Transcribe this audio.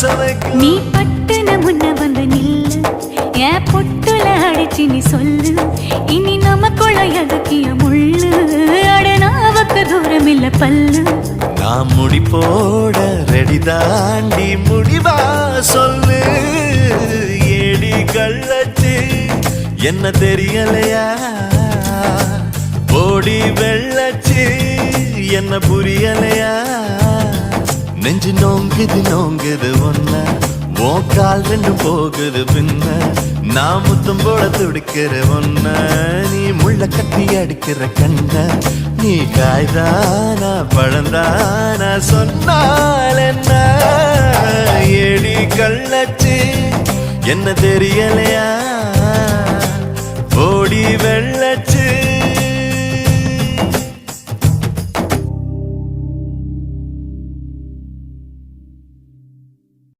நீ பட்டுன முன்ன வந்து நில்லு என் பொட்டுல அடிச்சு நீ சொல்லு இனி நமக்குள்ள எதுக்கிய முள்ளு அடனாவுக்கு தூரம் இல்ல பல்லு நான் முடி போட ரெடி தாண்டி முடிவா சொல்லு ஏடி கள்ளச்சு என்ன தெரியலையா ஓடி வெள்ளச்சு என்ன புரியலையா நெஞ்சு நோங்குது ஒன்ன உன் கால் ரெண்டு போகுது பின்ன நான் முத்தம் போட துடிக்கிற ஒன்ன நீ முள்ள கட்டி அடிக்கிற கண்ண நீ காய்தானா பழந்தானா சொன்னால் என்ன ஏடி கள்ளச்சு என்ன தெரியலையா